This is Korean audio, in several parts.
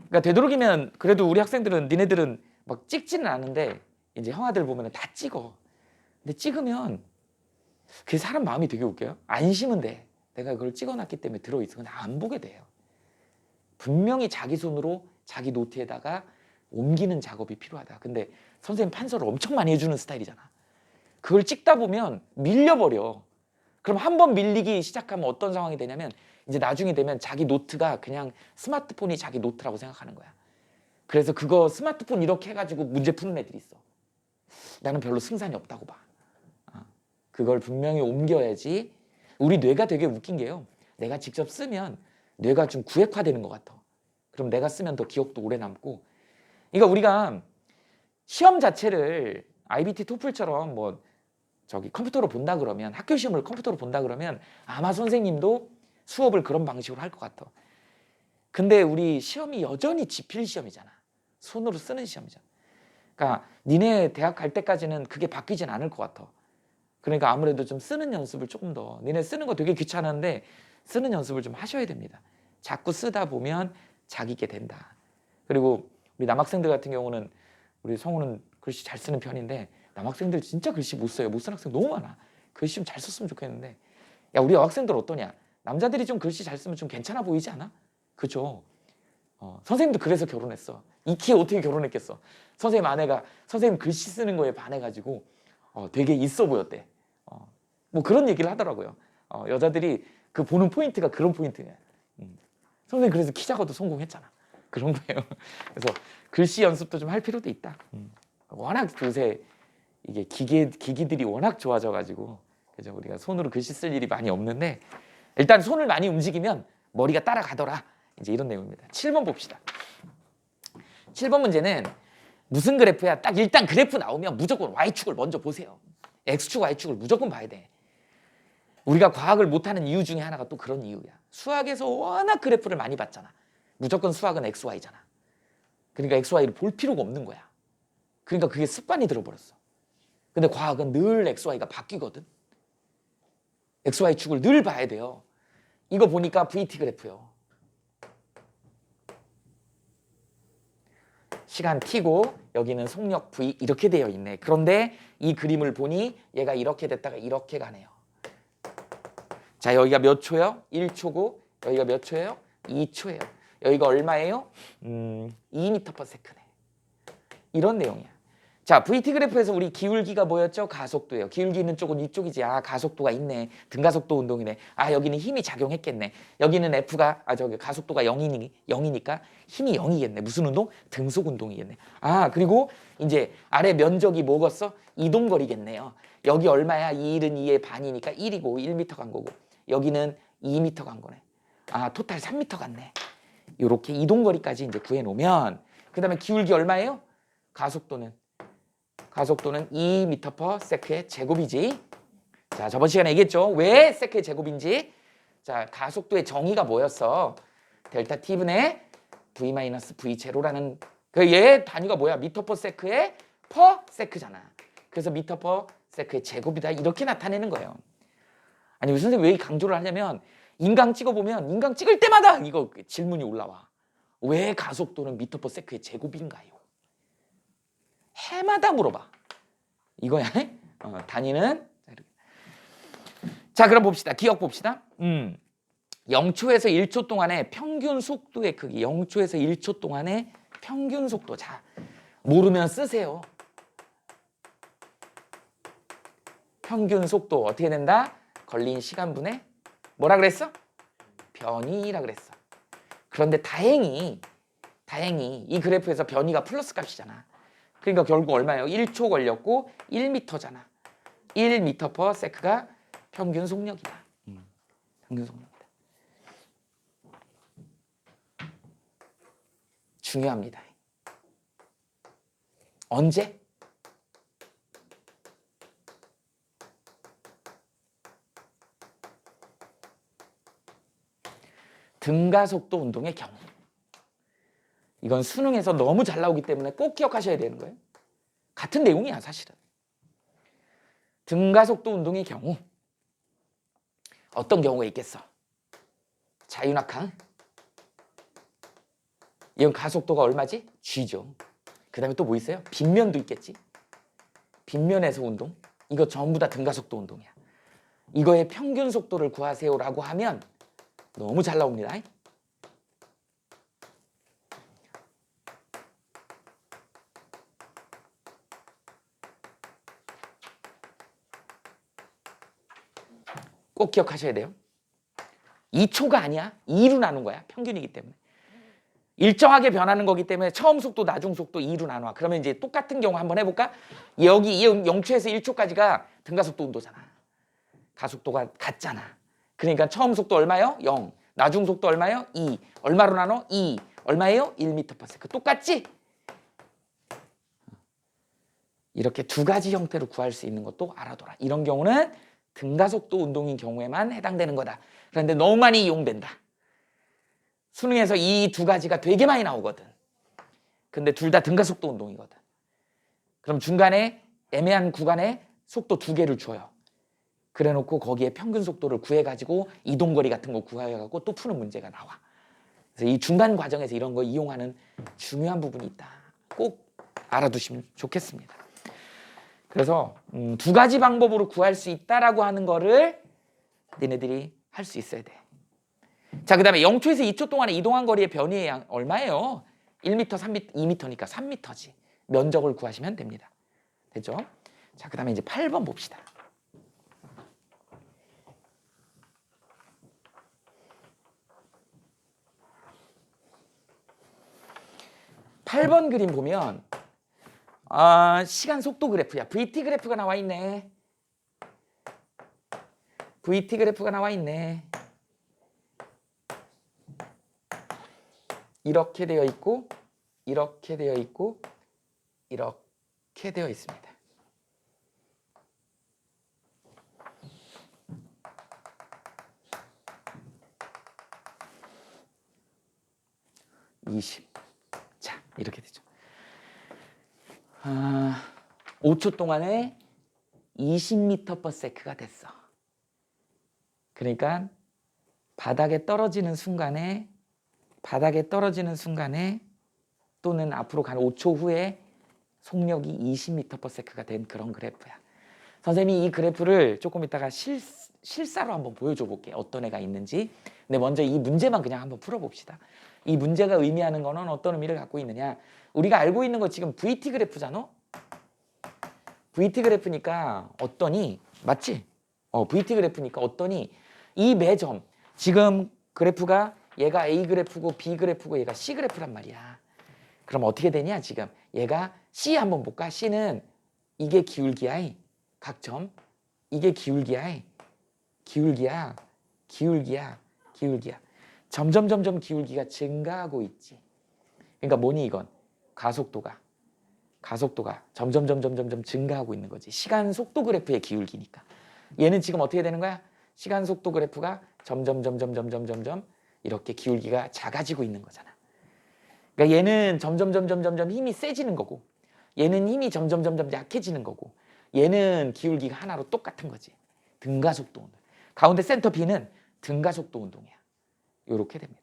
그러니까 되도록이면 그래도 우리 학생들은 니네들은 막 찍지는 않은데 이제 형아들 보면 다 찍어. 근데 찍으면 그게 사람 마음이 되게 웃겨요. 안심은 돼. 내가 그걸 찍어놨기 때문에 들어있어. 근데 안 보게 돼요. 분명히 자기 손으로 자기 노트에다가 옮기는 작업이 필요하다. 근데 선생님 판서를 엄청 많이 해주는 스타일이잖아. 그걸 찍다 보면 밀려버려. 그럼 한 번 밀리기 시작하면 어떤 상황이 되냐면 이제 나중에 되면 자기 노트가 그냥 스마트폰이 자기 노트라고 생각하는 거야. 그래서 그거 스마트폰 이렇게 해가지고 문제 푸는 애들이 있어. 나는 별로 승산이 없다고 봐. 그걸 분명히 옮겨야지. 우리 뇌가 되게 웃긴 게요. 내가 직접 쓰면 뇌가 좀 구획화되는 것 같아. 그럼 내가 쓰면 더 기억도 오래 남고. 그러니까 우리가 시험 자체를 IBT 토플처럼 뭐 저기 컴퓨터로 본다 그러면 학교 시험을 컴퓨터로 본다 그러면 아마 선생님도 수업을 그런 방식으로 할 것 같아. 근데 우리 시험이 여전히 지필 시험이잖아. 손으로 쓰는 시험이잖아. 그러니까 니네 대학 갈 때까지는 그게 바뀌진 않을 것 같아. 그러니까 아무래도 좀 쓰는 연습을 조금 더, 니네 쓰는 거 되게 귀찮은데 쓰는 연습을 좀 하셔야 됩니다. 자꾸 쓰다 보면 자기게 된다. 그리고 우리 남학생들 같은 경우는 우리 성우는 글씨 잘 쓰는 편인데 남학생들 진짜 글씨 못 써요. 못 쓰는 학생 너무 많아. 글씨 좀 잘 썼으면 좋겠는데 야 우리 여학생들 어떠냐? 남자들이 좀 글씨 잘 쓰면 좀 괜찮아 보이지 않아? 그죠? 선생님도 그래서 결혼했어. 이 키에 어떻게 결혼했겠어? 선생님 아내가 선생님 글씨 쓰는 거에 반해가지고 되게 있어 보였대. 뭐 그런 얘기를 하더라고요. 여자들이 그 보는 포인트가 그런 포인트예요. 선생님 그래서 키 작아도 성공했잖아. 그런 거예요. 그래서 글씨 연습도 좀 할 필요도 있다. 워낙 요새 이게 기기들이 워낙 좋아져가지고 그죠? 우리가 손으로 글씨 쓸 일이 많이 없는데 일단 손을 많이 움직이면 머리가 따라가더라. 이제 이런 내용입니다. 7번 봅시다. 7번 문제는 무슨 그래프야? 딱 일단 그래프 나오면 무조건 Y축을 먼저 보세요. X축, Y축을 무조건 봐야 돼. 우리가 과학을 못하는 이유 중에 하나가 또 그런 이유야. 수학에서 워낙 그래프를 많이 봤잖아. 무조건 수학은 XY잖아. 그러니까 XY를 볼 필요가 없는 거야. 그러니까 그게 습관이 들어버렸어. 근데 과학은 늘 XY가 바뀌거든. XY축을 늘 봐야 돼요. 이거 보니까 VT 그래프요. 시간 T고 여기는 속력 V 이렇게 되어 있네. 그런데 이 그림을 보니 얘가 이렇게 됐다가 이렇게 가네요. 자, 여기가 몇 초요? 1초고 여기가 몇 초예요? 2초예요. 여기가 얼마예요? 2m/s네. 이런 내용이야. 자, VT 그래프에서 우리 기울기가 뭐였죠? 가속도예요. 기울기 있는 쪽은 이쪽이지. 아, 가속도가 있네. 등가속도 운동이네. 아, 여기는 힘이 작용했겠네. 여기는 F가 저기 가속도가 0이니까 힘이 0이겠네. 무슨 운동? 등속 운동이겠네. 아, 그리고 이제 아래 면적이 뭐겠어? 이동거리겠네요. 여기 얼마야? 2일은 2의 반이니까 1이고 1m 간 거고. 여기는 2m 간 거네. 아, 토탈 3m 갔네. 이렇게 이동거리까지 이제 구해 놓으면 그다음에 기울기 얼마예요? 가속도는 2m/s의 제곱이지. 자, 저번 시간에 얘기했죠. 왜 세크의 제곱인지. 자, 가속도의 정의가 뭐였어? 델타 t분의 v-v 제로라는 그 얘 단위가 뭐야? 미터/세크의 퍼세크잖아. 그래서 미터/세크의 제곱이다. 이렇게 나타내는 거예요. 아니, 선생님 왜 강조를 하냐면 인강 찍어보면 인강 찍을 때마다 이거 질문이 올라와. 왜 가속도는 미터/세크의 제곱인가요? 해마다 물어봐. 이거야. 단위는 자, 그럼 봅시다. 기억 봅시다. 0초에서 1초 동안의 평균 속도의 크기. 0초에서 1초 동안의 평균 속도. 자, 모르면 쓰세요. 평균 속도 어떻게 된다? 걸린 시간분의 뭐라 그랬어? 변이라 그랬어. 그런데 다행히 이 그래프에서 변이가 플러스 값이잖아. 그러니까 결국 얼마예요? 1초 걸렸고 1m잖아. 1m/s가 평균 속력이다. 평균 속력이다. 중요합니다. 언제? 등가속도 운동의 경우. 이건 수능에서 너무 잘 나오기 때문에 꼭 기억하셔야 되는 거예요. 같은 내용이야 사실은. 등가속도 운동의 경우 어떤 경우가 있겠어? 자유낙하 이건 가속도가 얼마지? G죠. 그 다음에 또 뭐 있어요? 빗면도 있겠지. 빗면에서 운동. 이거 전부 다 등가속도 운동이야. 이거의 평균 속도를 구하세요라고 하면 너무 잘 나옵니다. 꼭 기억하셔야 돼요. 2초가 아니야. 2로 나눈 거야. 평균이기 때문에. 일정하게 변하는 거기 때문에 처음 속도, 나중 속도 2로 나눠. 그러면 이제 똑같은 경우 한번 해볼까? 여기 0초에서 1초까지가 등가속도 운동잖아. 가속도가 같잖아. 그러니까 처음 속도 얼마요? 0. 나중 속도 얼마요? 2. 얼마로 나눠? 2. 얼마예요? 1m/s. 똑같지? 이렇게 두 가지 형태로 구할 수 있는 것도 알아둬라. 이런 경우는 등가속도 운동인 경우에만 해당되는 거다. 그런데 너무 많이 이용된다. 수능에서 이 두 가지가 되게 많이 나오거든. 근데 둘 다 등가속도 운동이거든. 그럼 중간에 애매한 구간에 속도 두 개를 줘요. 그래 놓고 거기에 평균 속도를 구해가지고 이동거리 같은 거 구해가지고 또 푸는 문제가 나와. 그래서 이 중간 과정에서 이런 거 이용하는 중요한 부분이 있다. 꼭 알아두시면 좋겠습니다. 그래서 두 가지 방법으로 구할 수 있다라고 하는 거를 니네들이 할 수 있어야 돼. 자, 그 다음에 0초에서 2초 동안에 이동한 거리의 변이의 양 얼마예요? 1m, 3m, 2m니까 3m지. 면적을 구하시면 됩니다. 됐죠? 자, 그 다음에 이제 8번 봅시다. 8번 그림 보면 시간 속도 그래프야. VT 그래프가 나와 있네. VT 그래프가 나와 있네. 이렇게 되어 있고, 이렇게 되어 있고, 이렇게 되어 있습니다. 자, 이렇게 되죠. 5초 동안에 20m/s가 됐어. 그러니까 바닥에 떨어지는 순간에 또는 앞으로 간 5초 후에 속력이 20m/s가 된 그런 그래프야. 선생님이 이 그래프를 조금 이따가 실사로 한번 보여줘 볼게. 어떤 애가 있는지. 근데 먼저 이 문제만 그냥 한번 풀어봅시다. 이 문제가 의미하는 거는 어떤 의미를 갖고 있느냐. 우리가 알고 있는 거 지금 VT 그래프잖아. VT 그래프니까 어떠니? 맞지? VT 그래프니까 어떠니? 이 매점 지금 그래프가 얘가 A 그래프고 B 그래프고 얘가 C 그래프란 말이야. 그럼 어떻게 되냐 지금 얘가 C 한번 볼까? C는 이게 기울기야. 각점 이게 기울기야. 기울기야. 점점 기울기가 증가하고 있지. 그러니까 뭐니 이건? 가속도가 점점 증가하고 있는 거지. 시간 속도 그래프의 기울기니까. 얘는 지금 어떻게 되는 거야? 시간 속도 그래프가 점점 이렇게 기울기가 작아지고 있는 거잖아. 그러니까 얘는 점점 힘이 세지는 거고, 얘는 힘이 점점 약해지는 거고, 얘는 기울기가 하나로 똑같은 거지. 등가속도 운동. 가운데 센터 B는 등가속도 운동이야. 이렇게 됩니다.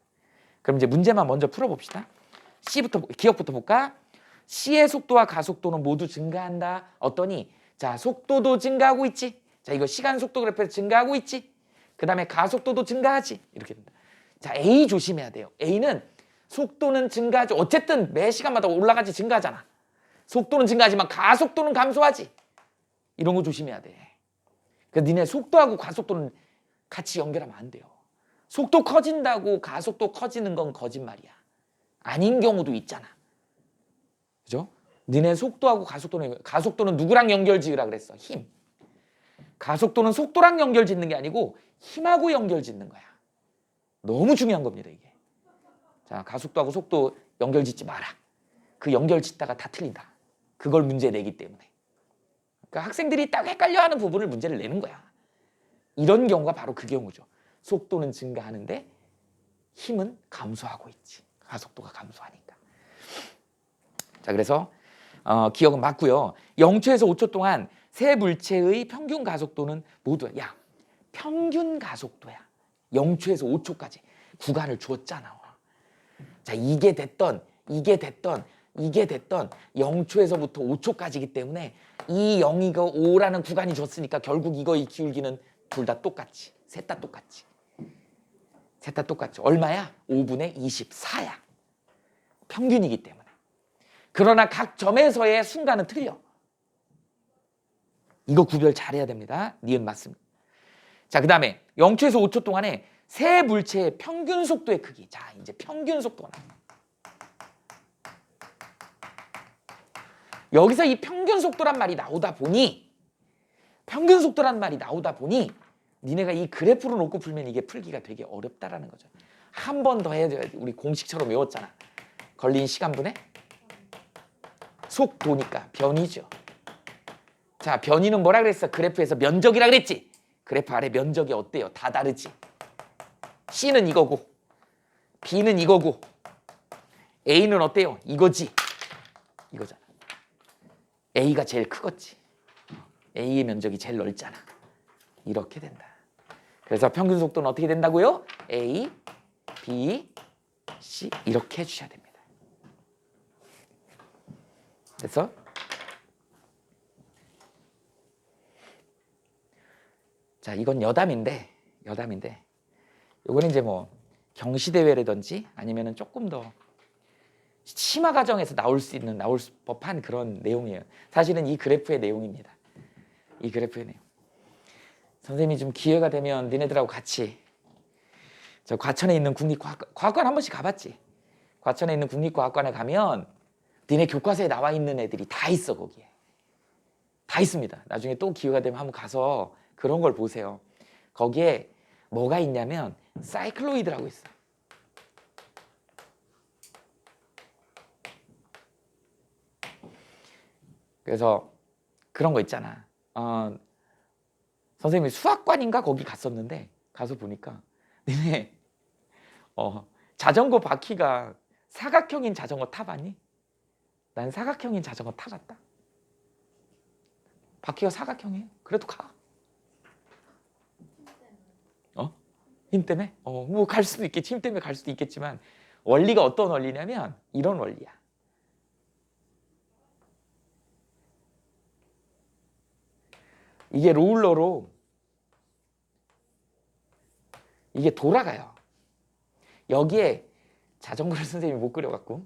그럼 이제 문제만 먼저 풀어봅시다. 기억부터 볼까? C의 속도와 가속도는 모두 증가한다. 어떠니? 자, 속도도 증가하고 있지. 자, 이거 시간 속도 그래프에서 증가하고 있지. 그 다음에 가속도도 증가하지. 이렇게 된다. 자, A 조심해야 돼요. A는 속도는 증가하죠. 어쨌든 매 시간마다 올라가지 증가하잖아. 속도는 증가하지만 가속도는 감소하지. 이런 거 조심해야 돼. 그러니까 니네 속도하고 가속도는 같이 연결하면 안 돼요. 속도 커진다고 가속도 커지는 건 거짓말이야. 아닌 경우도 있잖아. 그죠? 니네 속도하고 가속도는 누구랑 연결 지으라 그랬어? 힘. 가속도는 속도랑 연결 짓는 게 아니고 힘하고 연결 짓는 거야. 너무 중요한 겁니다, 이게. 자, 가속도하고 속도 연결 짓지 마라. 그 연결 짓다가 다 틀린다. 그걸 문제 내기 때문에. 그러니까 학생들이 딱 헷갈려하는 부분을 문제를 내는 거야. 이런 경우가 바로 그 경우죠. 속도는 증가하는데 힘은 감소하고 있지. 가속도가 감소하니까. 자, 그래서 기억은 맞고요. 0초에서 5초 동안 세 물체의 평균 가속도는 모두 평균 가속도야. 0초에서 5초까지 구간을 주었잖아. 자, 이게 됐던 0초에서부터 5초까지이기 때문에 이 0이고 5라는 구간이 줬으니까 결국 이거 이 기울기는 둘 다 똑같지. 셋 다 똑같지. 얼마야? 5분의 24야. 평균이기 때문에. 그러나 각 점에서의 순간은 틀려. 이거 구별 잘해야 됩니다. 니은 맞습니다. 자, 그 다음에 0초에서 5초 동안에 세 물체의 평균 속도의 크기. 자, 이제 평균 속도가 나와. 여기서 이 평균 속도란 말이 나오다 보니 니네가 이 그래프를 놓고 풀면 이게 풀기가 되게 어렵다라는 거죠. 한 번 더 해야 돼. 우리 공식처럼 외웠잖아. 걸린 시간분의 속도니까 변이죠. 자, 변이는 뭐라 그랬어? 그래프에서 면적이라 그랬지. 그래프 아래 면적이 어때요? 다 다르지. C는 이거고 B는 이거고 A는 어때요? 이거지. 이거잖아. A가 제일 크겠지. A의 면적이 제일 넓잖아. 이렇게 된다. 그래서 평균 속도는 어떻게 된다고요? A, B, C 이렇게 해주셔야 됩니다. 그래서 자, 이건 여담인데 요거는 이제 뭐 경시대회라든지 아니면은 조금 더 심화 과정에서 나올 법한 그런 내용이에요. 사실은 이 그래프의 내용입니다. 이 그래프의 내용. 선생님이 좀 기회가 되면 니네들하고 같이 저 과천에 있는 국립과학관 한 번씩 가봤지? 과천에 있는 국립과학관에 가면 니네 교과서에 나와 있는 애들이 다 있어. 거기에 다 있습니다. 나중에 또 기회가 되면 한번 가서 그런 걸 보세요. 거기에 뭐가 있냐면 사이클로이드라고 있어. 그래서 그런 거 있잖아. 선생님이 수학관인가 거기 갔었는데 가서 보니까 니네 자전거 바퀴가 사각형인 자전거 타봤니? 난 사각형인 자전거 타봤다. 바퀴가 사각형이에요. 그래도 가. 힘 때문에? 뭐 갈 수도 있겠지. 힘 때문에 갈 수도 있겠지만 원리가 어떤 원리냐면 이런 원리야. 이게 롤러로 이게 돌아가요. 여기에 자전거를 선생님이 못 그려갖고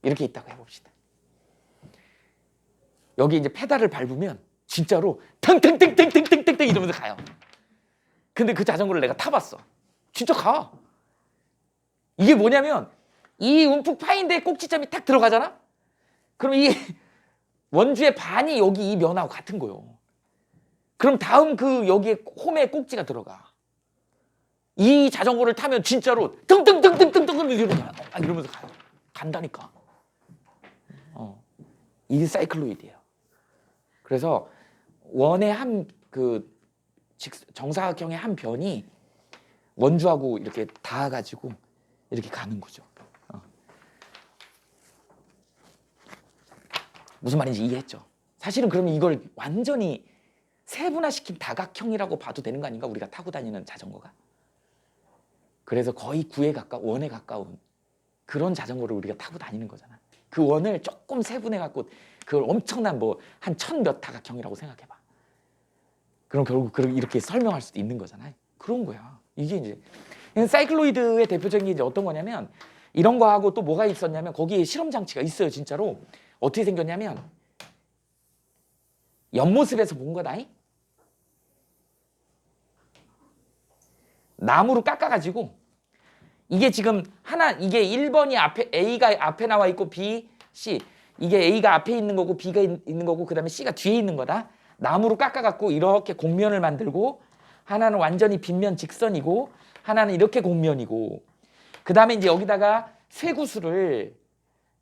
이렇게 있다고 해봅시다. 여기 이제 페달을 밟으면 진짜로 탱탱탱탱탱탱탱 이러면서 가요. 근데 그 자전거를 내가 타봤어. 진짜 가. 이게 뭐냐면 이 움푹 파인 데에 꼭지점이 탁 들어가잖아? 그럼 이 원주의 반이 여기 이 면하고 같은 거예요. 그럼 다음 그 여기에 홈에 꼭지가 들어가. 이 자전거를 타면 진짜로 등등등등등등 이러면서 가요. 간다니까. 이게 사이클로이드예요. 그래서 원의 한 그 정사각형의 한 변이 원주하고 이렇게 닿아가지고 이렇게 가는 거죠. 무슨 말인지 이해했죠? 사실은 그러면 이걸 완전히 세분화시킨 다각형이라고 봐도 되는 거 아닌가? 우리가 타고 다니는 자전거가. 그래서 거의 9에 가까운, 원에 가까운 그런 자전거를 우리가 타고 다니는 거잖아. 그 원을 조금 세분해갖고 그걸 엄청난 뭐 한 1000몇 다각형이라고 생각해봐. 그럼 결국 이렇게 설명할 수도 있는 거잖아요. 그런 거야. 이게 이제 사이클로이드의 대표적인 게 이제 어떤 거냐면 이런 거하고 또 뭐가 있었냐면 거기에 실험 장치가 있어요. 진짜로. 어떻게 생겼냐면 옆모습에서 본 거다. 나무로 깎아가지고 이게 지금 이게 1번이 앞에 A가 앞에 나와 있고 B, C 이게 A가 앞에 있는 거고 B가 있는 거고 그 다음에 C가 뒤에 있는 거다. 나무로 깎아갖고 이렇게 곡면을 만들고 하나는 완전히 빗면 직선이고 하나는 이렇게 곡면이고 그 다음에 이제 여기다가 쇠구슬을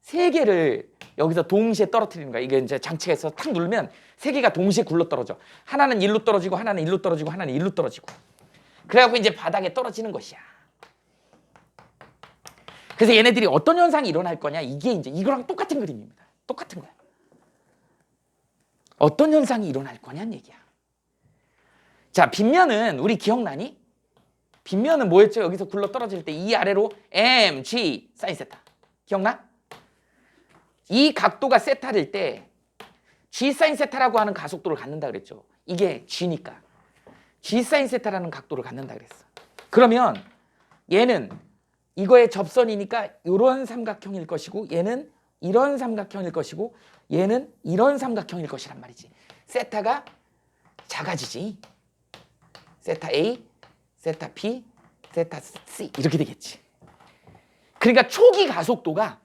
3개를 여기서 동시에 떨어뜨리는 거야. 이게 이제 장치가 있어서 탁 누르면 3개가 동시에 굴러 떨어져. 하나는 일로 떨어지고 하나는 일로 떨어지고 하나는 일로 떨어지고. 그래갖고 이제 바닥에 떨어지는 것이야. 그래서 얘네들이 어떤 현상이 일어날 거냐? 이게 이제 이거랑 똑같은 그림입니다. 똑같은 거야. 어떤 현상이 일어날 거냐는 얘기야. 자, 빗면은 우리 기억나니? 빗면은 뭐였죠? 여기서 굴러 떨어질 때 이 아래로 m, g, 사인 세타. 기억나? 이 각도가 세타일 때 g 사인 세타라고 하는 가속도를 갖는다 그랬죠. 이게 g니까 g 사인 세타라는 각도를 갖는다 그랬어. 그러면 얘는 이거의 접선이니까 이런 삼각형일 것이고 얘는 이런 삼각형일 것이고 얘는 이런 삼각형일 것이란 말이지. 세타가 작아지지. 세타 A, 세타 B, 세타 C 이렇게 되겠지. 그러니까 초기 가속도가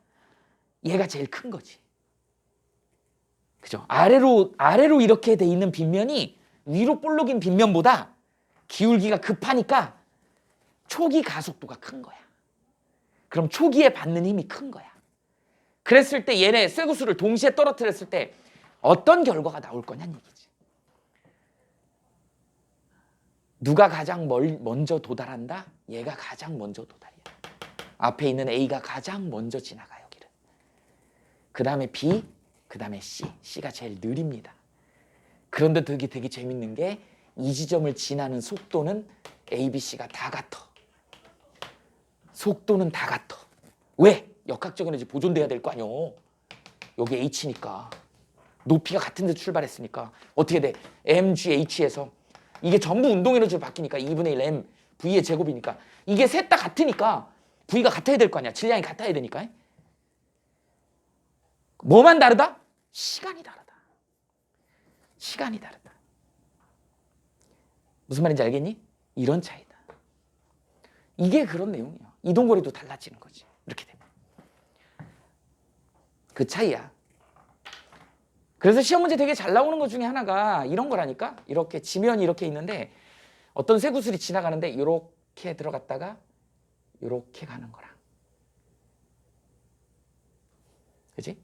얘가 제일 큰 거지. 그죠? 아래로 이렇게 돼 있는 빗면이 위로 볼록인 빗면보다 기울기가 급하니까 초기 가속도가 큰 거야. 그럼 초기에 받는 힘이 큰 거야. 그랬을 때 얘네 쇠구슬을 동시에 떨어뜨렸을 때 어떤 결과가 나올 거냐는 얘기지. 누가 가장 먼저 도달한다? 얘가 가장 먼저 도달이야. 앞에 있는 A가 가장 먼저 지나가 여기를. 그 다음에 B, 그 다음에 C. C가 제일 느립니다. 그런데 되게 재밌는 게 이 지점을 지나는 속도는 A, B, C가 다 같아. 속도는 다 같아. 왜? 역학적 에너지 보존돼야 될 거 아니오. 여기 H니까. 높이가 같은 데 출발했으니까. 어떻게 돼? mgH에서 이게 전부 운동 에너지로 바뀌니까 2분의 1 m V의 제곱이니까 이게 셋 다 같으니까 V가 같아야 될 거 아니야. 질량이 같아야 되니까. 뭐만 다르다? 시간이 다르다. 시간이 다르다. 무슨 말인지 알겠니? 이런 차이다. 이게 그런 내용이야. 이동거리도 달라지는 거지. 이렇게 되면. 그 차이야. 그래서 시험 문제 되게 잘 나오는 것 중에 하나가 이런 거라니까. 이렇게 지면이 이렇게 있는데 어떤 쇠구슬이 지나가는데 이렇게 들어갔다가 이렇게 가는 거랑. 그지?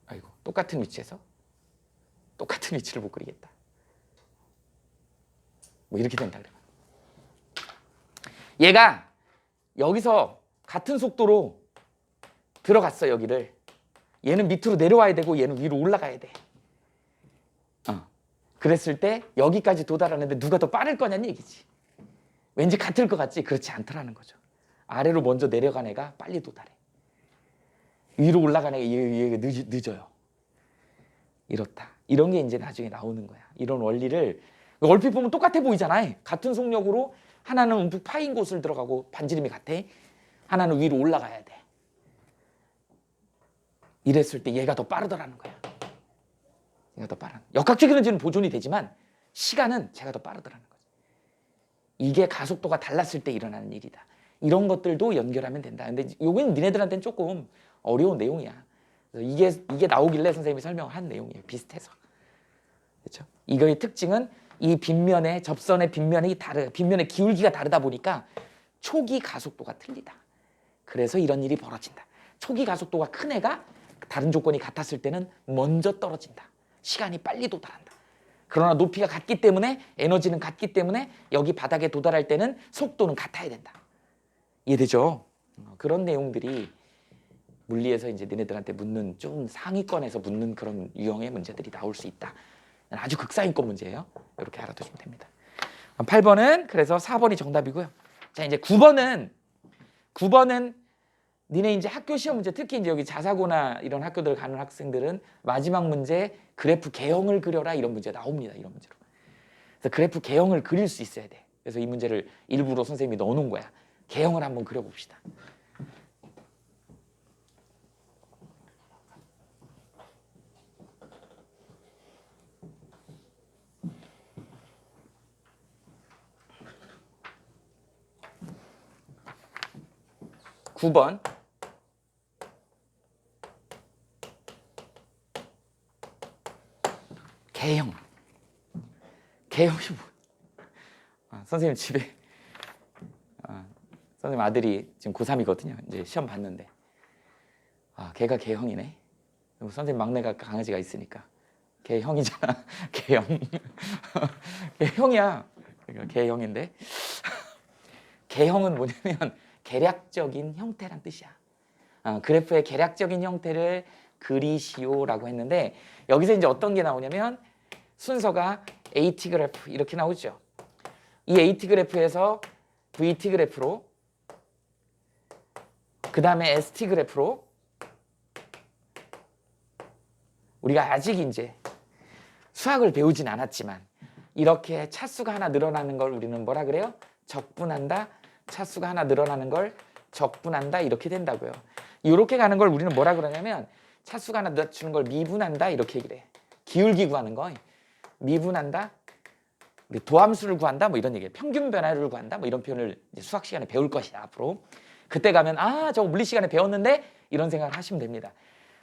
아이고, 똑같은 위치에서 똑같은 위치를 못 그리겠다. 뭐 이렇게 된다 그래. 얘가 여기서 같은 속도로 들어갔어 여기를. 얘는 밑으로 내려와야 되고 얘는 위로 올라가야 돼. 그랬을 때 여기까지 도달하는데 누가 더 빠를 거냐는 얘기지. 왠지 같을 것 같지? 그렇지 않더라는 거죠. 아래로 먼저 내려간 애가 빨리 도달해. 위로 올라간 애가 늦어요. 이렇다. 이런 게 이제 나중에 나오는 거야. 이런 원리를 얼핏 보면 똑같아 보이잖아. 같은 속력으로 하나는 움푹 파인 곳을 들어가고 반지름이 같아. 하나는 위로 올라가야 돼. 이랬을 때 얘가 더 빠르더라는 거야. 얘가 더 빠른. 역학적 에너지는 보존이 되지만 시간은 제가 더 빠르더라는 거지. 이게 가속도가 달랐을 때 일어나는 일이다. 이런 것들도 연결하면 된다. 근데 이건 니네들한테는 조금 어려운 내용이야. 그래서 이게 나오길래 선생님이 설명한 내용이에요. 비슷해서. 그렇죠? 이거의 특징은 이 빗면의 접선의 빗면의 기울기가 다르다 보니까 초기 가속도가 틀리다. 그래서 이런 일이 벌어진다. 초기 가속도가 큰 애가 다른 조건이 같았을 때는 먼저 떨어진다. 시간이 빨리 도달한다. 그러나 높이가 같기 때문에 에너지는 같기 때문에 여기 바닥에 도달할 때는 속도는 같아야 된다. 이해되죠? 그런 내용들이 물리에서 이제 너네들한테 묻는 좀 상위권에서 묻는 그런 유형의 문제들이 나올 수 있다. 아주 극상위권 문제예요. 이렇게 알아두시면 됩니다. 8번은 그래서 4번이 정답이고요. 자, 이제 9번은 니네 이제 학교 시험 문제, 특히 이제 여기 자사고나 이런 학교들 가는 학생들은 마지막 문제 그래프 개형을 그려라 이런 문제 나옵니다. 이런 문제로. 그래서 그래프 개형을 그릴 수 있어야 돼. 그래서 이 문제를 일부러 선생님이 넣어놓은 거야. 개형을 한번 그려봅시다. (9번) 개형. 개형이 뭐? 선생님 집에 선생님 아들이 지금 고3이거든요. 이제 시험 봤는데 걔가 개형이네. 선생님 막내가 강아지가 있으니까 개형이잖아. 개형. 개형이야. 그러니까 개형인데 개형은 뭐냐면 계략적인 형태란 뜻이야. 그래프의 계략적인 형태를 그리시오라고 했는데 여기서 이제 어떤 게 나오냐면 순서가 AT 그래프 이렇게 나오죠. 이 AT 그래프에서 VT 그래프로 그 다음에 ST 그래프로 우리가 아직 이제 수학을 배우진 않았지만 이렇게 차수가 하나 늘어나는 걸 우리는 뭐라 그래요? 적분한다. 차수가 하나 늘어나는 걸 적분한다. 이렇게 된다고요. 이렇게 가는 걸 우리는 뭐라 그러냐면 차수가 하나 늦추는 걸 미분한다. 이렇게 얘기를 해. 기울기 구하는 거. 미분한다. 도함수를 구한다. 뭐 이런 얘기예요. 평균 변화를 구한다. 뭐 이런 표현을 이제 수학 시간에 배울 것이야. 앞으로. 그때 가면 저거 물리 시간에 배웠는데 이런 생각을 하시면 됩니다.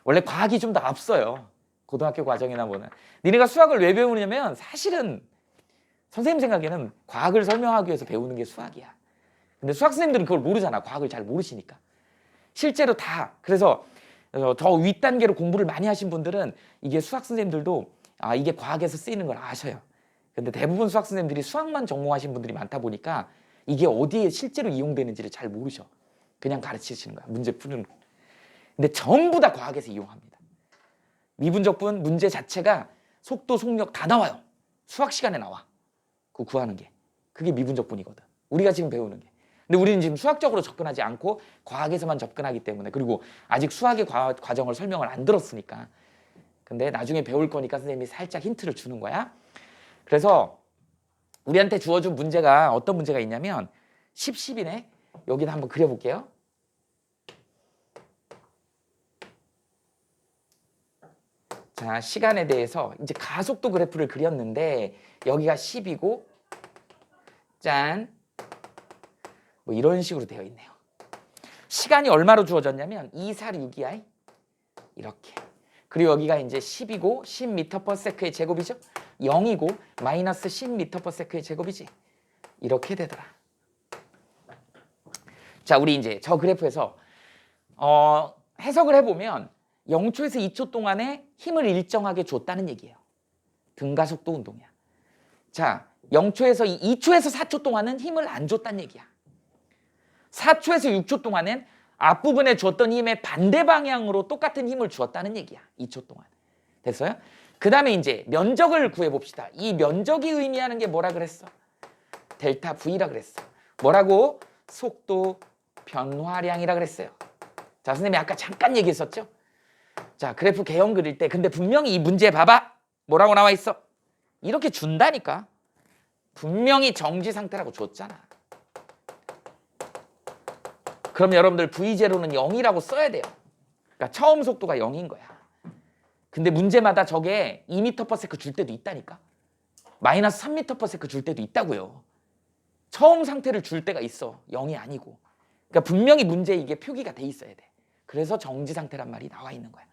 원래 과학이 좀 더 앞서요. 고등학교 과정이나 뭐는. 니네가 수학을 왜 배우냐면 사실은 선생님 생각에는 과학을 설명하기 위해서 배우는 게 수학이야. 근데 수학 선생님들은 그걸 모르잖아. 과학을 잘 모르시니까. 실제로 다. 그래서 더 윗단계로 공부를 많이 하신 분들은 이게 수학 선생님들도 이게 과학에서 쓰이는 걸 아셔요. 근데 대부분 수학 선생님들이 수학만 전공하신 분들이 많다 보니까 이게 어디에 실제로 이용되는지를 잘 모르셔. 그냥 가르치시는 거야. 문제 푸는 거. 근데 전부 다 과학에서 이용합니다. 미분적분 문제 자체가 속도, 속력 다 나와요. 수학 시간에 나와. 그거 구하는 게. 그게 미분적분이거든. 우리가 지금 배우는 게. 근데 우리는 지금 수학적으로 접근하지 않고 과학에서만 접근하기 때문에 그리고 아직 수학의 과정을 설명을 안 들었으니까. 근데 나중에 배울 거니까 선생님이 살짝 힌트를 주는 거야. 그래서 우리한테 주어준 문제가 어떤 문제가 있냐면 10이네. 여기다 한번 그려볼게요. 자, 시간에 대해서 이제 가속도 그래프를 그렸는데 여기가 10이고 짠, 뭐 이런 식으로 되어 있네요. 시간이 얼마로 주어졌냐면 246이야. 이렇게. 그리고 여기가 이제 10이고 10m/s의 제곱이죠. 0이고 마이너스 10m/s의 제곱이지. 이렇게 되더라. 자, 우리 이제 저 그래프에서 해석을 해보면 0초에서 2초 동안에 힘을 일정하게 줬다는 얘기예요. 등가속도 운동이야. 자, 0초에서 2초에서 4초 동안은 힘을 안 줬다는 얘기야. 4초에서 6초 동안엔 앞부분에 줬던 힘의 반대 방향으로 똑같은 힘을 주었다는 얘기야. 2초 동안. 됐어요? 그 다음에 이제 면적을 구해봅시다. 이 면적이 의미하는 게 뭐라 그랬어? 델타 V라 그랬어. 뭐라고? 속도 변화량이라 그랬어요. 자, 선생님이 아까 잠깐 얘기했었죠? 자, 그래프 개형 그릴 때 근데 분명히 이 문제 봐봐. 뭐라고 나와 있어? 이렇게 준다니까. 분명히 정지 상태라고 줬잖아. 그럼 여러분들 V0는 0이라고 써야 돼요. 그러니까 처음 속도가 0인 거야. 근데 문제마다 저게 2m/s 줄 때도 있다니까. 마이너스 3m/s 줄 때도 있다고요. 처음 상태를 줄 때가 있어. 0이 아니고. 그러니까 분명히 문제에 이게 표기가 돼 있어야 돼. 그래서 정지 상태란 말이 나와 있는 거야.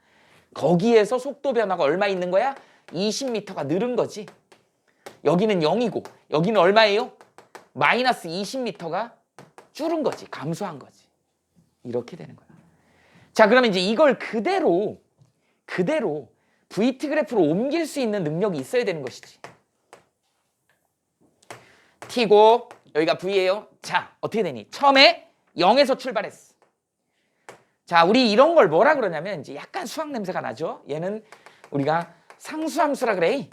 거기에서 속도 변화가 얼마 있는 거야? 20m가 늘은 거지. 여기는 0이고 여기는 얼마예요? 마이너스 20m가 줄은 거지. 감소한 거지. 이렇게 되는 거야. 자, 그러면 이제 이걸 그대로 VT 그래프로 옮길 수 있는 능력이 있어야 되는 것이지. T고 여기가 V예요. 자, 어떻게 되니? 처음에 0에서 출발했어. 자, 우리 이런 걸 뭐라 그러냐면 이제 약간 수학 냄새가 나죠. 얘는 우리가 상수함수라 그래.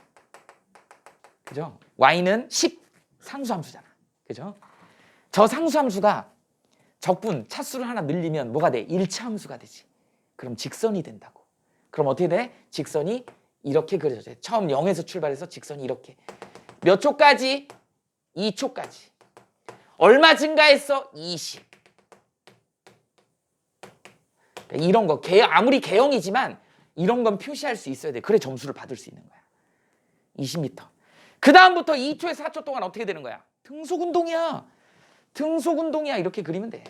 그죠? y는 10 상수함수잖아. 그죠? 저 상수함수가 적분 차수를 하나 늘리면 뭐가 돼? 일차함수가 되지. 그럼 직선이 된다고. 그럼 어떻게 돼? 직선이 이렇게 그려져. 처음 0에서 출발해서 직선이 이렇게. 몇 초까지? 2초까지. 얼마 증가했어? 20. 이런 거 아무리 개형이지만 이런 건 표시할 수 있어야 돼. 그래 점수를 받을 수 있는 거야. 20m. 그 다음부터 2초에서 4초 동안 어떻게 되는 거야? 등속운동이야. 등속운동이야. 이렇게 그리면 돼.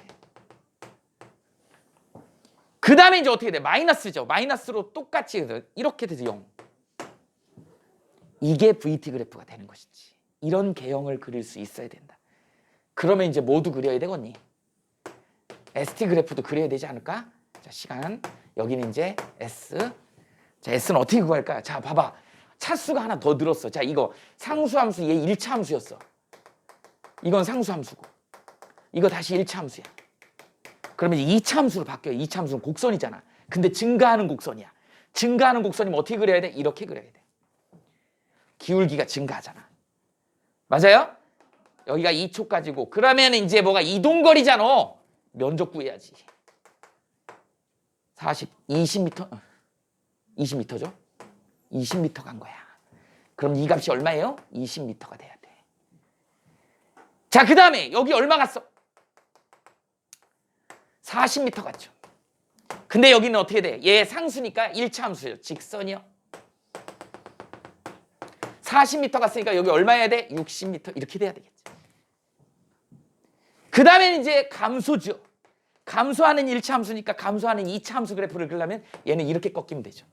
그 다음에 이제 어떻게 돼? 마이너스죠. 마이너스로 똑같이 이렇게 돼서 0. 이게 VT 그래프가 되는 것이지. 이런 개형을 그릴 수 있어야 된다. 그러면 이제 모두 그려야 되겠니? ST 그래프도 그려야 되지 않을까? 자, 시간. 여기는 이제 S. 자, S는 어떻게 구할까요? 자, 봐봐. 차수가 하나 더 늘었어. 자, 이거 상수함수, 얘 1차 함수였어. 이건 상수함수고. 이거 다시 1차 함수야. 그러면 이제 2차 함수로 바뀌어요. 2차 함수는 곡선이잖아. 근데 증가하는 곡선이야. 증가하는 곡선이면 어떻게 그려야 돼? 이렇게 그려야 돼. 기울기가 증가하잖아. 맞아요? 여기가 2초까지고 그러면 이제 뭐가 이동거리잖아. 면적 구해야지. 20m? 20m죠? 20m 간 거야. 그럼 이 값이 얼마예요? 20m가 돼야 돼. 자, 그 다음에 여기 얼마 갔어? 40m 갔죠. 근데 여기는 어떻게 돼? 얘 상수니까 1차 함수죠. 직선이요. 40m 갔으니까 여기 얼마 해야 돼? 60m 이렇게 돼야 되겠지. 그 다음에는 이제 감소죠. 감소하는 1차 함수니까 감소하는 2차 함수 그래프를 그리려면 얘는 이렇게 꺾이면 되죠.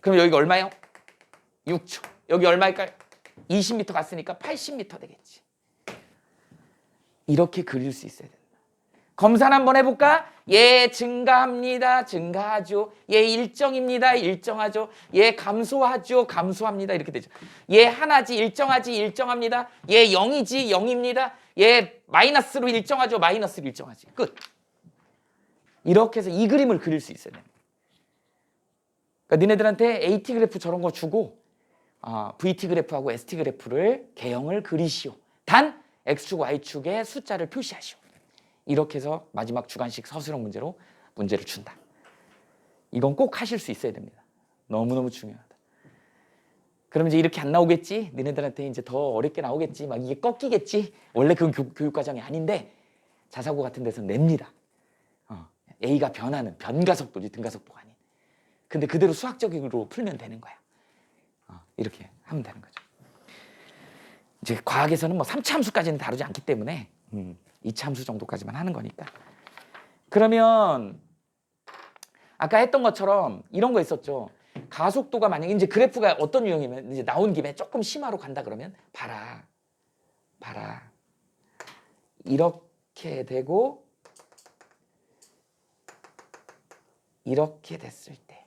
그럼 여기가 얼마예요? 6초. 여기 얼마일까요? 20m 갔으니까 80m 되겠지. 이렇게 그릴 수 있어야 된다. 검사 한번 해볼까? 얘 증가합니다. 증가하죠. 얘 일정입니다. 일정하죠. 얘 감소하죠. 감소합니다. 이렇게 되죠. 얘 하나지. 일정하지. 일정합니다. 얘 0이지. 0입니다. 얘 마이너스로 일정하죠. 마이너스로 일정하지. 끝. 이렇게 해서 이 그림을 그릴 수 있어야 됩니다. 그러니까 니네들한테 AT 그래프 저런 거 주고 VT 그래프하고 ST 그래프를 개형을 그리시오. 단 X축, Y축에 숫자를 표시하시오. 이렇게 해서 마지막 주관식 서술형 문제로 문제를 준다. 이건 꼭 하실 수 있어야 됩니다. 너무너무 중요하다. 그럼 이제 이렇게 안 나오겠지? 니네들한테 이제 더 어렵게 나오겠지? 막 이게 꺾이겠지? 원래 그건 교육과정이 아닌데 자사고 같은 데서 냅니다. A가 변하는 변가속도지 등가속도가 아닌. 근데 그대로 수학적으로 풀면 되는 거야. 이렇게 하면 되는 거죠. 이제 과학에서는 뭐 3차 함수까지는 다루지 않기 때문에 2차 함수 정도까지만 하는 거니까. 그러면 아까 했던 것처럼 이런 거 있었죠. 가속도가 만약에 이제 그래프가 어떤 유형이면 이제 나온 김에 조금 심화로 간다 그러면 봐라. 이렇게 되고 이렇게 됐을 때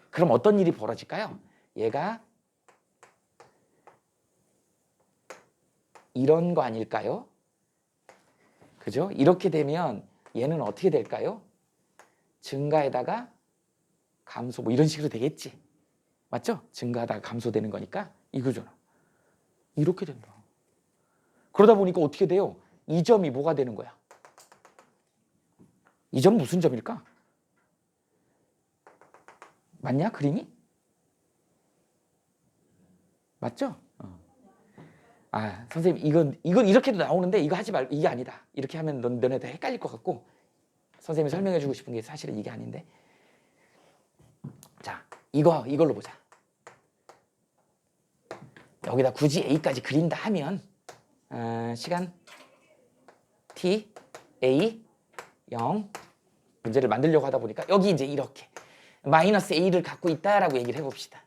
그럼 어떤 일이 벌어질까요? 얘가 이런 거 아닐까요? 그죠? 이렇게 되면 얘는 어떻게 될까요? 증가에다가 감소 뭐 이런 식으로 되겠지. 맞죠? 증가하다가 감소되는 거니까 이거잖아. 이렇게 된다. 그러다 보니까 어떻게 돼요? 이 점이 뭐가 되는 거야? 이 점 무슨 점일까? 맞냐? 그림이? 맞죠? 선생님 이건 이렇게도 나오는데 이거 하지 말고 이게 아니다. 이렇게 하면 너네들 헷갈릴 것 같고 선생님이 설명해 주고 싶은 게 사실은 이게 아닌데 자 이걸로 보자. 여기다 굳이 A까지 그린다 하면 시간 T, A, 0 문제를 만들려고 하다 보니까 여기 이제 이렇게 마이너스 A를 갖고 있다라고 얘기를 해봅시다.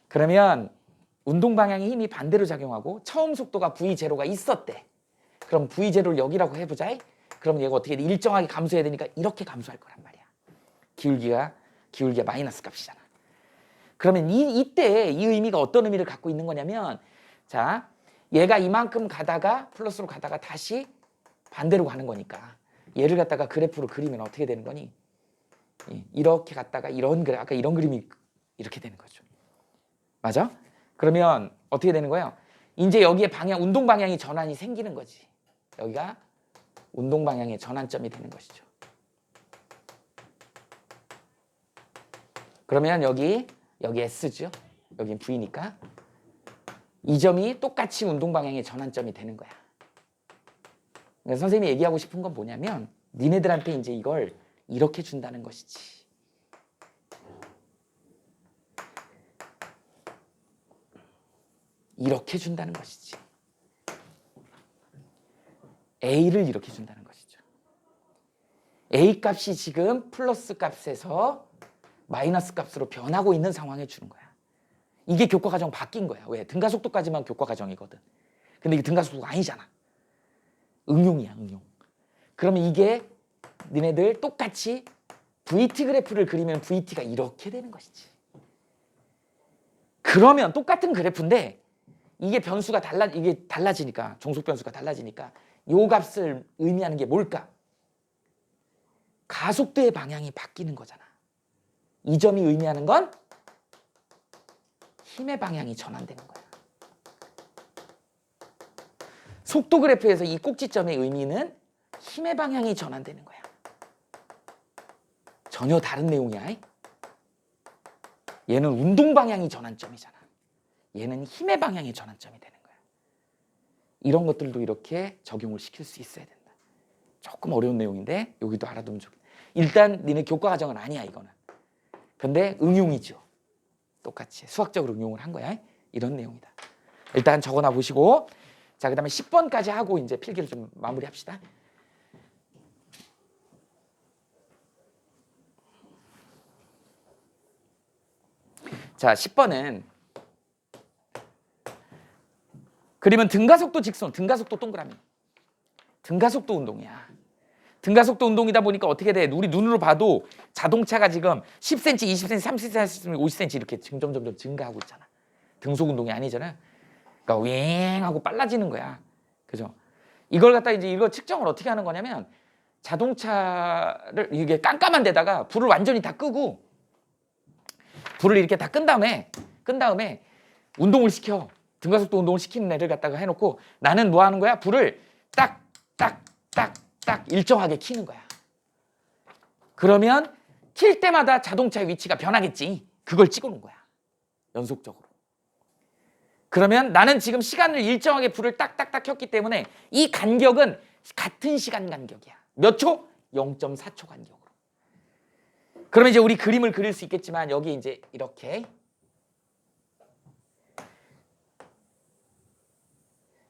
그러면 운동 방향의 힘이 반대로 작용하고 처음 속도가 V0가 있었대. 그럼 V0를 여기라고 해보자. 그럼 얘가 어떻게 돼? 일정하게 감소해야 되니까 이렇게 감소할 거란 말이야. 기울기가 마이너스 값이잖아. 그러면 이때 이 의미가 어떤 의미를 갖고 있는 거냐면 자 얘가 이만큼 가다가 플러스로 가다가 다시 반대로 가는 거니까 얘를 갖다가 그래프로 그리면 어떻게 되는 거니? 이렇게 갔다가 아까 이런 그림이 이렇게 되는 거죠. 맞아? 그러면 어떻게 되는 거예요? 이제 여기에 운동 방향이 전환이 생기는 거지. 여기가 운동 방향의 전환점이 되는 것이죠. 그러면 여기 S죠. 여기 V니까 이 점이 똑같이 운동 방향의 전환점이 되는 거야. 그러니까 선생님이 얘기하고 싶은 건 뭐냐면 니네들한테 이제 이걸 이렇게 준다는 것이지. 이렇게 준다는 것이지. A를 이렇게 준다는 것이죠. A 값이 지금 플러스 값에서 마이너스 값으로 변하고 있는 상황에 주는 거야. 이게 교과과정 바뀐 거야. 왜? 등가속도까지만 교과과정이거든. 근데 이게 등가속도가 아니잖아. 응용이야, 응용. 그러면 이게 니네들 똑같이 VT 그래프를 그리면 VT가 이렇게 되는 것이지. 그러면 똑같은 그래프인데 이게 이게 달라지니까 종속 변수가 달라지니까 요 값을 의미하는 게 뭘까? 가속도의 방향이 바뀌는 거잖아. 이 점이 의미하는 건 힘의 방향이 전환되는 거야. 속도 그래프에서 이 꼭지점의 의미는 힘의 방향이 전환되는 거야. 전혀 다른 내용이야. 얘는 운동 방향이 전환점이잖아. 얘는 힘의 방향이 전환점이 되는 거야. 이런 것들도 이렇게 적용을 시킬 수 있어야 된다. 조금 어려운 내용인데 여기도 알아두면 좋겠다. 일단 니네 교과 과정은 아니야 이거는. 근데 응용이죠. 똑같이 수학적으로 응용을 한 거야. 이런 내용이다. 일단 적어놔 보시고 자 그다음에 10번까지 하고 이제 필기를 좀 마무리합시다. 자 10번은 그림은 등가속도 직선, 등가속도 동그라미. 등가속도 운동이야. 등가속도 운동이다 보니까 어떻게 돼? 우리 눈으로 봐도 자동차가 지금 10cm, 20cm, 30cm, 50cm 이렇게 점점 증가하고 있잖아. 등속 운동이 아니잖아. 그러니까 윙 하고 빨라지는 거야. 그죠? 이걸 갖다 이제 이거 측정을 어떻게 하는 거냐면 자동차를 이게 깜깜한 데다가 불을 완전히 다 끄고 불을 이렇게 다 끈 다음에 운동을 시켜. 등가속도 운동을 시키는 애를 갖다가 해놓고 나는 뭐 하는 거야? 불을 딱 일정하게 켜는 거야. 그러면 킬 때마다 자동차의 위치가 변하겠지. 그걸 찍어놓은 거야. 연속적으로. 그러면 나는 지금 시간을 일정하게 불을 딱딱딱 켰기 때문에 이 간격은 같은 시간 간격이야. 몇 초? 0.4초 간격으로. 그러면 이제 우리 그림을 그릴 수 있겠지만 여기 이제 이렇게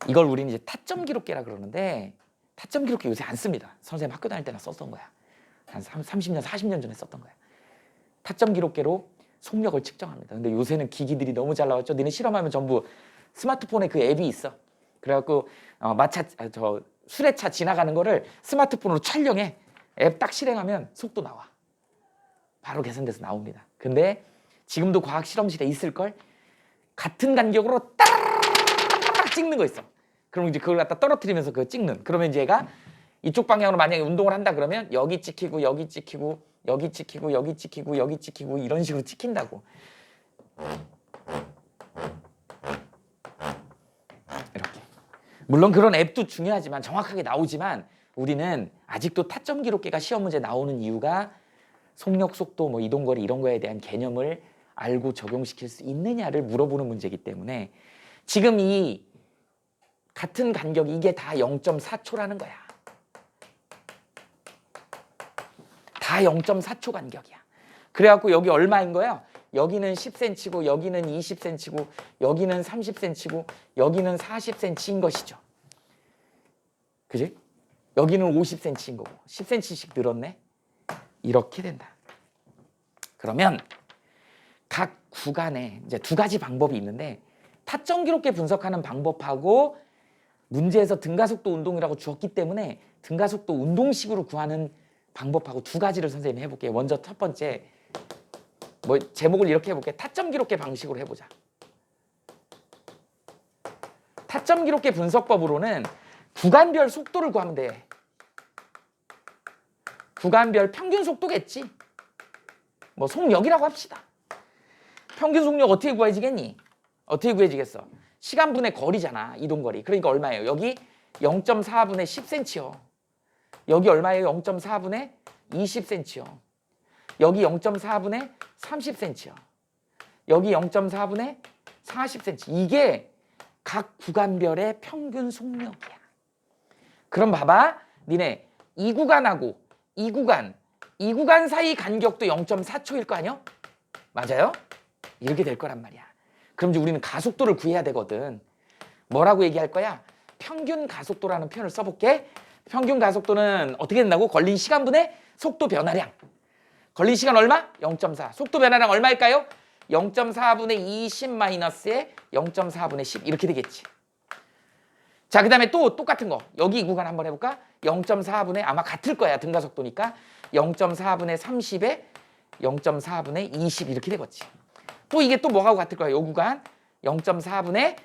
이걸 우리는 이제 타점 기록계라 그러는데 타점 기록계 요새 안 씁니다. 선생님 학교 다닐 때나 썼던 거야. 한 30년, 40년 전에 썼던 거야. 타점 기록계로 속력을 측정합니다. 근데 요새는 기기들이 너무 잘 나왔죠. 니네 실험하면 전부 스마트폰에 그 앱이 있어. 그래갖고 수레차 지나가는 거를 스마트폰으로 촬영해. 앱 딱 실행하면 속도 나와. 바로 계산돼서 나옵니다. 근데 지금도 과학 실험실에 있을걸? 같은 간격으로 따라락 찍는 거 있어. 그럼 이제 그걸 갖다 떨어뜨리면서 그거 찍는. 그러면 이제 얘가 이쪽 방향으로 만약에 운동을 한다 그러면 여기 찍히고 여기 찍히고 여기 찍히고 여기 찍히고 여기 찍히고 이런 식으로 찍힌다고. 이렇게. 물론 그런 앱도 중요하지만 정확하게 나오지만 우리는 아직도 타점 기록계가 시험 문제 나오는 이유가 속력, 속도, 뭐 이동거리 이런 거에 대한 개념을 알고 적용시킬 수 있느냐를 물어보는 문제이기 때문에 지금 이 같은 간격 이게 다 0.4초라는 거야. 다 0.4초 간격이야. 그래갖고 여기 얼마인 거야? 여기는 10cm고 여기는 20cm고 여기는 30cm고 여기는 40cm인 것이죠. 그지? 여기는 50cm인 거고 10cm씩 늘었네. 이렇게 된다. 그러면 각 구간에 이제 두 가지 방법이 있는데 타점 기록계 분석하는 방법하고 문제에서 등가속도 운동이라고 주었기 때문에 등가속도 운동식으로 구하는 방법하고 두 가지를 선생님이 해볼게요. 먼저 첫 번째 뭐 제목을 이렇게 해볼게요. 타점 기록계 방식으로 해보자. 타점 기록계 분석법으로는 구간별 속도를 구하면 돼. 구간별 평균 속도겠지. 뭐 속력이라고 합시다. 평균 속력 어떻게 구해지겠니? 어떻게 구해지겠어? 시간분의 거리잖아. 이동거리. 그러니까 얼마예요? 여기 0.4분의 10cm요. 여기 얼마예요? 0.4분의 20cm요. 여기 0.4분의 30cm요. 여기 0.4분의 40cm. 이게 각 구간별의 평균 속력이야. 그럼 봐봐. 니네 이 구간하고 이 구간 사이 간격도 0.4초일 거 아니야? 맞아요? 이렇게 될 거란 말이야. 그럼 이제 우리는 가속도를 구해야 되거든. 뭐라고 얘기할 거야? 평균 가속도라는 표현을 써볼게. 평균 가속도는 어떻게 된다고? 걸린 시간분의 속도 변화량. 걸린 시간 얼마? 0.4. 속도 변화량 얼마일까요? 0.4분의 20 마이너스에 0.4분의 10 이렇게 되겠지. 자, 그 다음에 또 똑같은 거. 여기 이 구간 한번 해볼까? 0.4분의 아마 같을 거야. 등가속도니까 0.4분의 30에 0.4분의 20 이렇게 되겠지. 또 이게 또 뭐하고 같을 거야? 이 구간 0.4분의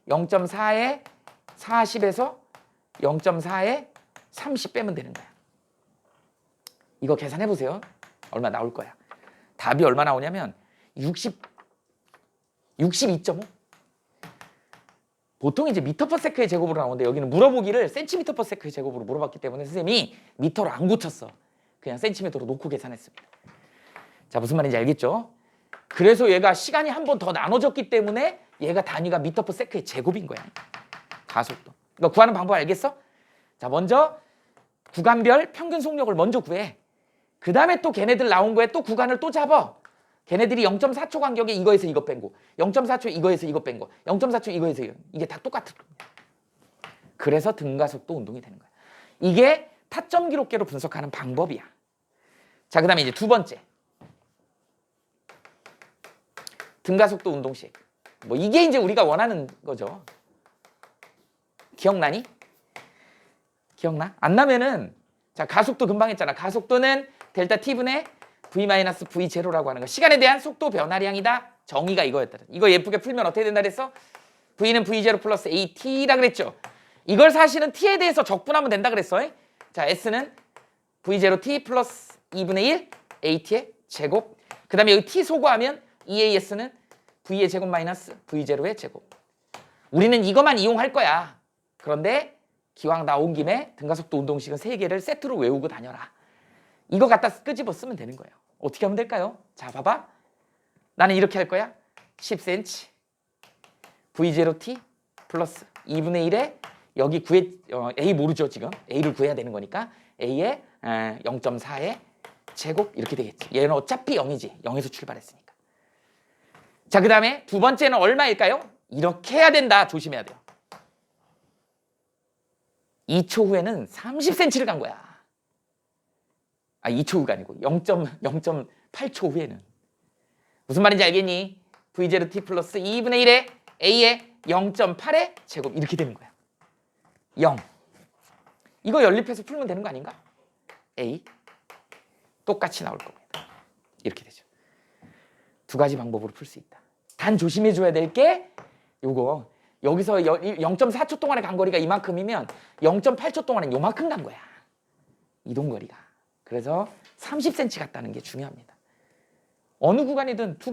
0.4에 40에서 0.4에 30 빼면 되는 거야. 이거 계산해 보세요. 얼마 나올 거야. 답이 얼마 나오냐면 62.5. 보통 이제 미터 퍼 세크의 제곱으로 나오는데 여기는 물어보기를 센티미터 퍼 세크의 제곱으로 물어봤기 때문에 선생님이 미터로 안 고쳤어. 그냥 센티미터로 놓고 계산했습니다. 자, 무슨 말인지 알겠죠? 그래서 얘가 시간이 한 번 더 나눠졌기 때문에 얘가 단위가 미터 퍼 세크의 제곱인 거야. 가속도. 그러니까 구하는 방법 알겠어? 자, 먼저 구간별 평균 속력을 먼저 구해. 그 다음에 또 걔네들 나온 거에 또 구간을 또 잡아. 걔네들이 0.4초 간격에 이거에서 이거 뺀 거, 0.4초 이거에서 이거 뺀 거, 0.4초 이거에서 이거. 이게 다 똑같은 거야. 그래서 등가속도 운동이 되는 거야. 이게 타점 기록계로 분석하는 방법이야. 자, 그 다음에 이제 두 번째. 등가속도 운동식. 뭐 이게 이제 우리가 원하는 거죠. 기억나니? 기억나? 안 나면은 자, 가속도 금방 했잖아. 가속도는 델타 t분의 v-v0라고 하는 거. 시간에 대한 속도 변화량이다. 정의가 이거였다. 이거 예쁘게 풀면 어떻게 된다 그랬어? v는 v0 플러스 at라 그랬죠. 이걸 사실은 t에 대해서 적분하면 된다 그랬어. 자, s는 v0t 플러스 2분의 1 at의 제곱. 그 다음에 여기 t 소거하면 EAS는 v의 제곱 마이너스 v0의 제곱. 우리는 이것만 이용할 거야. 그런데 기왕 나온 김에 등가속도 운동식은 3개를 세트로 외우고 다녀라. 이거 갖다 끄집어 쓰면 되는 거예요. 어떻게 하면 될까요? 자, 봐봐. 나는 이렇게 할 거야. 10cm v0t 플러스 2분의 1에 여기 A 모르죠 지금. A를 구해야 되는 거니까 A의 0.4의 제곱 이렇게 되겠지. 얘는 어차피 0이지. 0에서 출발했으니까. 자, 그 다음에 두 번째는 얼마일까요? 이렇게 해야 된다. 조심해야 돼요. 2초 후에는 30cm를 간 거야. 2초 후가 아니고 0.8초 후에는. 무슨 말인지 알겠니? v0t 플러스 2분의 1에 a의 0.8의 제곱 이렇게 되는 거야. 0. 이거 연립해서 풀면 되는 거 아닌가? a 똑같이 나올 겁니다. 이렇게 되죠. 두 가지 방법으로 풀 수 있다. 단 조심해 줘야 될 게 요거. 여기서 0.4초 동안의 간거리가 이만큼이면 0.8초 동안은 요만큼 간 거야. 이동거리가. 그래서 30cm 같다는 게 중요합니다. 어느 구간이든